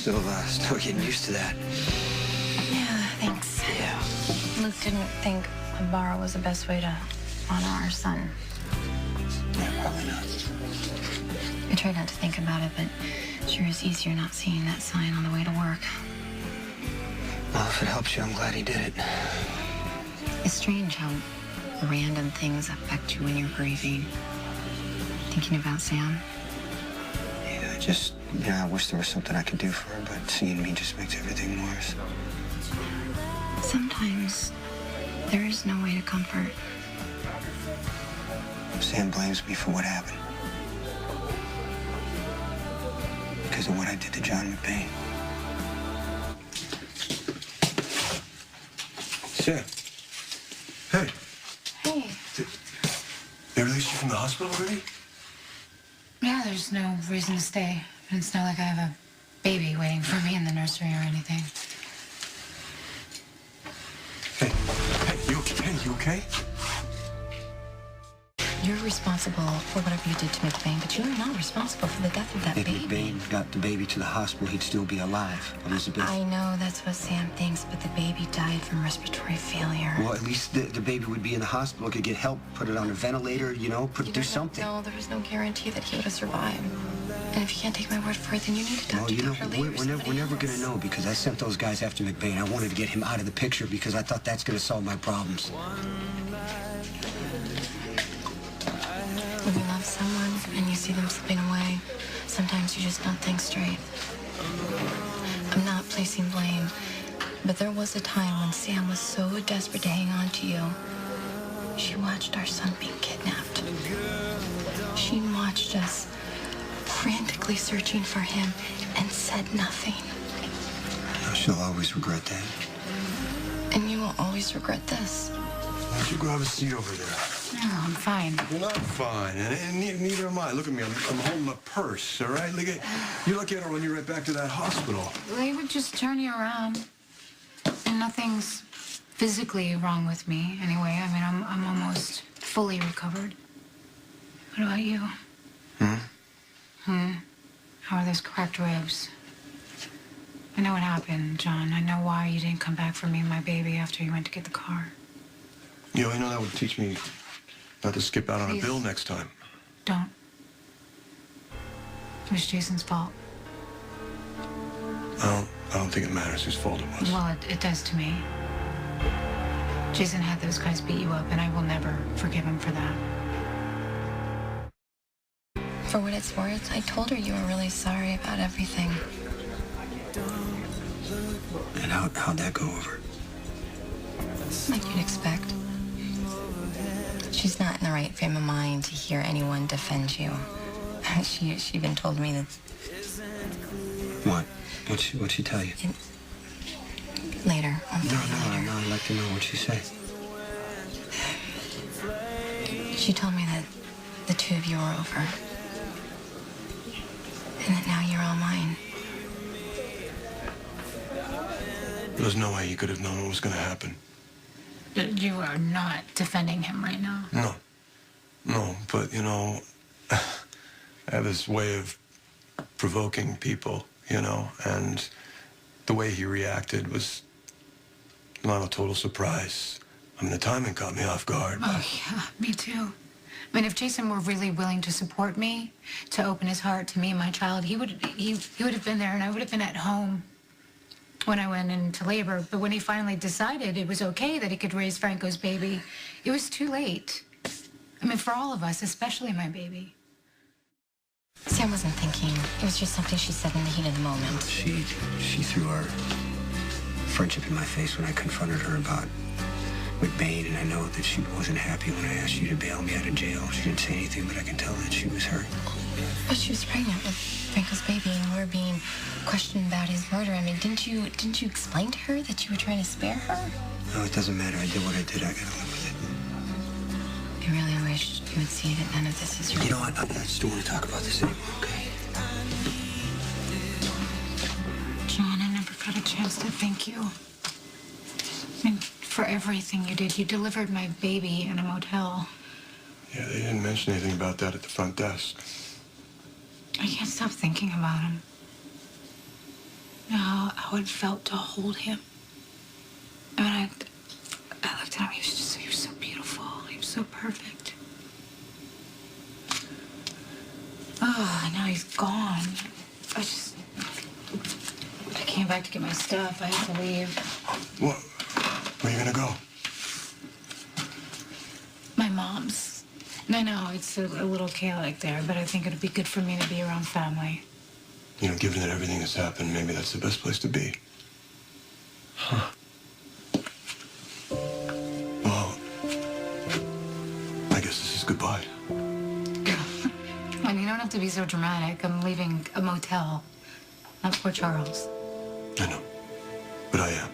Still getting used to that. Yeah, thanks. Yeah. Luke didn't think a bar was the best way to honor our son. Yeah, probably not. I tried not to think about it, but it sure is easier not seeing that sign on the way to work. Well, if it helps you, I'm glad he did it. It's strange how random things affect you when you're grieving. Thinking about Sam? Yeah, I wish there was something I could do for her, but seeing me just makes everything worse. Sometimes there is no way to comfort. Sam blames me for what happened. Because of what I did to John McBain. Sam. Hey. Hey. They released you from the hospital already? Yeah, there's no reason to stay. And it's not like I have a baby waiting for me in the nursery or anything. Hey, you okay? You're responsible for whatever you did to McBain, but you are not responsible for the death of that If baby. McBain got the baby to the hospital, he'd still be alive, Elizabeth. I know that's what Sam thinks, but the baby died from respiratory failure. Well, at least the baby would be in the hospital, could get help, put it on a ventilator, do something. No, there was no guarantee that he would have survived. And if you can't take my word for it, then you need to talk to Dr. Lee or we're never going to know, because I sent those guys after McBain. I wanted to get him out of the picture because I thought that's going to solve my problems. When you love someone and you see them slipping away, sometimes you just don't think straight. I'm not placing blame, but there was a time when Sam was so desperate to hang on to you. She watched our son being kidnapped. She watched us frantically searching for him and said nothing. She'll always regret that. And you will always regret this. Why don't you grab a seat over there? No, I'm fine. You're not fine, and neither am I. Look at me, I'm holding a purse, all right? You look at her when you're right back to that hospital. They would just turn you around. And nothing's physically wrong with me, anyway. I mean, I'm almost fully recovered. What about you? How are those cracked ribs? I know what happened, John. I know why you didn't come back for me and my baby after you went to get the car. You know that would teach me not to skip out on a bill next time. Don't. It was Jason's fault. I don't think it matters whose fault it was. Well, it does to me. Jason had those guys beat you up, and I will never forgive him for that. For what it's worth, I told her you were really sorry about everything. And how'd that go over? Like you'd expect. She's not in the right frame of mind to hear anyone defend you. She even told me that... What? What'd she tell you? Later. I'll tell you later. No, I'd like to know what she said. She told me that the two of you were over. And that now you're all mine. There's no way you could have known what was going to happen. You are not defending him right now. No, but, I have this way of provoking people, and the way he reacted was not a total surprise. I mean, the timing caught me off guard. Oh, yeah, me too. I mean, if Jason were really willing to support me, to open his heart to me and my child, he would have been there, and I would have been at home when I went into labor. But when he finally decided it was okay that he could raise Franco's baby, it was too late. I mean, for all of us, especially my baby. Sam wasn't thinking. It was just something she said in the heat of the moment. She threw our friendship in my face when I confronted her about McBain, and I know that she wasn't happy when I asked you to bail me out of jail. She didn't say anything, but I can tell that she was hurt. But she was pregnant with Franco's baby, and we were being questioned about his murder. I mean, didn't you explain to her that you were trying to spare her? No, it doesn't matter. I did what I did. I gotta live with it. I really wish you would see that none of this is your... You know what? I just don't want to talk about this anymore, okay? John, I never got a chance to thank you. I mean, for everything you did. You delivered my baby in a motel. Yeah, they didn't mention anything about that at the front desk. I can't stop thinking about him. how it felt to hold him. I mean, I looked at him, he was so beautiful. He was so perfect. Oh, now he's gone. I came back to get my stuff. I had to leave. What? Where are you gonna go? My mom's. I know, it's a little chaotic there, but I think it'd be good for me to be around family. You know, given that everything that's happened, maybe that's the best place to be. Huh. Well, I guess this is goodbye. And you don't have to be so dramatic. I'm leaving a motel, not Port Charles. I know, but I am.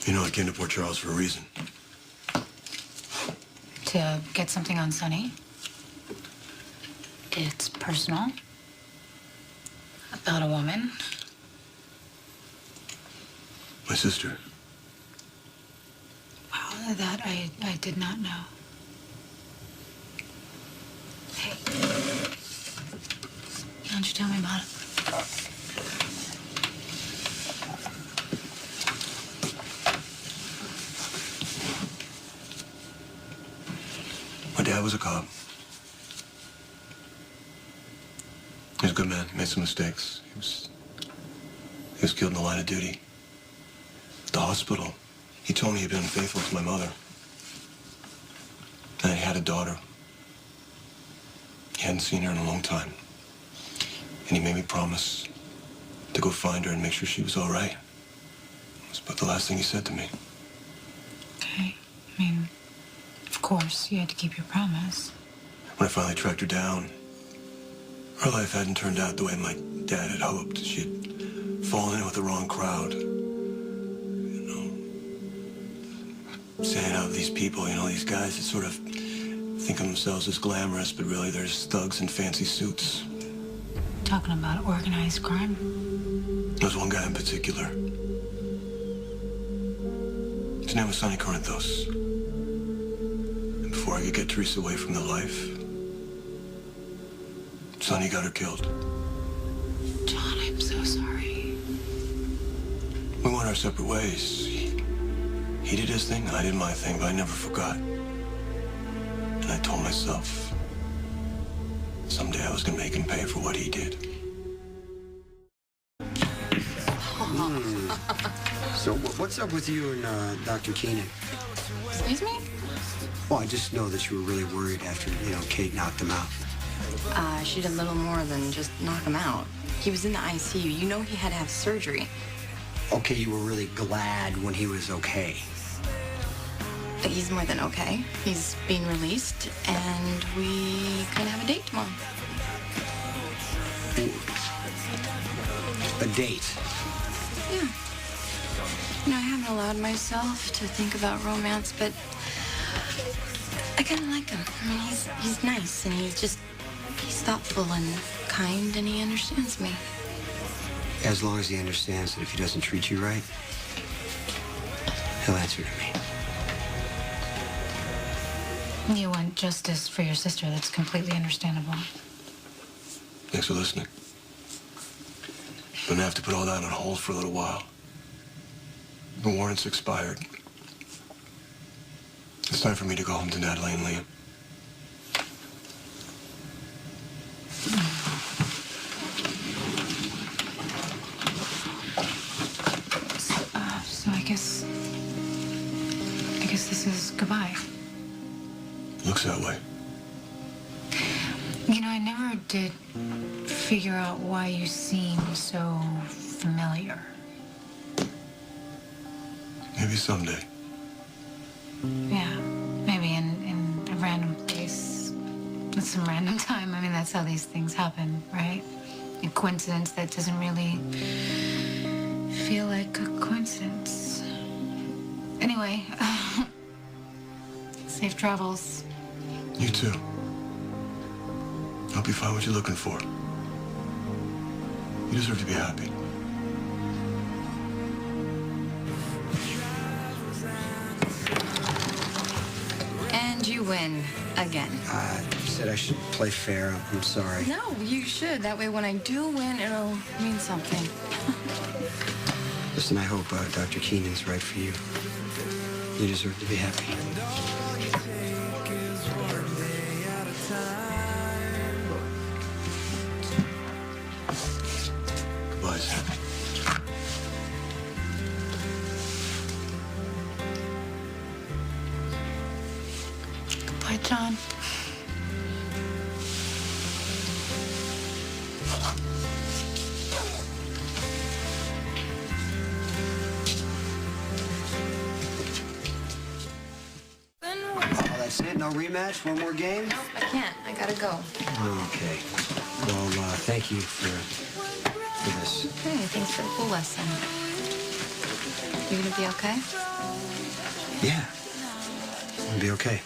You know, I came to Port Charles for a reason. To get something on Sonny. It's personal. About a woman. My sister. Wow, that I did not know. Hey. Why don't you tell me about it? My dad was a cop. He was a good man. He made some mistakes. He was killed in the line of duty. At the hospital, he told me he'd been unfaithful to my mother. And he had a daughter. He hadn't seen her in a long time. And he made me promise to go find her and make sure she was all right. It was about the last thing he said to me. Okay. I mean, of course, you had to keep your promise. When I finally tracked her down, her life hadn't turned out the way my dad had hoped. She had fallen in with the wrong crowd. You know, saying out these people, you know, these guys that sort of think of themselves as glamorous, but really they're just thugs in fancy suits. Talking about organized crime? There was one guy in particular. His name was Sonny Corinthos. And before I could get Teresa away from the life, Sonny got her killed. John, I'm so sorry. We went our separate ways. He did his thing, I did my thing, but I never forgot. And I told myself, someday I was gonna make him pay for what he did. So what's up with you and Dr. Keenan? Excuse me? Well, I just know that you were really worried after, Kate knocked him out. She did little more than just knock him out. He was in the ICU. You know he had to have surgery. Okay, you were really glad when he was okay. But he's more than okay. He's being released, and we gonna have a date tomorrow. A date? Yeah. I haven't allowed myself to think about romance, but I kind of like him. I mean, he's nice, and he's thoughtful and kind, and he understands me. As long as he understands that if he doesn't treat you right, he'll answer to me. You want justice for your sister. That's completely understandable. Thanks for listening. I'm gonna have to put all that on hold for a little while. The warrant's expired. It's time for me to go home to Natalie and Liam. So I guess this is goodbye. Looks that way. I never did figure out why you seem so familiar. Maybe someday. Yeah, maybe in a random place at some random time. I mean, that's how these things happen, right? A coincidence that doesn't really feel like a coincidence. Anyway, safe travels. You too. Hope you find what you're looking for. You deserve to be happy. And you win again. I said I should play fair. I'm sorry. No, you should. That way when I do win, it'll mean something. Listen, I hope Dr. Keenan's right for you. You deserve to be happy. Goodbye, Sam. Bye, John. Oh, that's it? No rematch? One more game? Nope, I can't. I gotta go. Okay. Well, thank you for this. Hey, thanks for the pool lesson. You gonna be okay? Yeah. It'll be okay.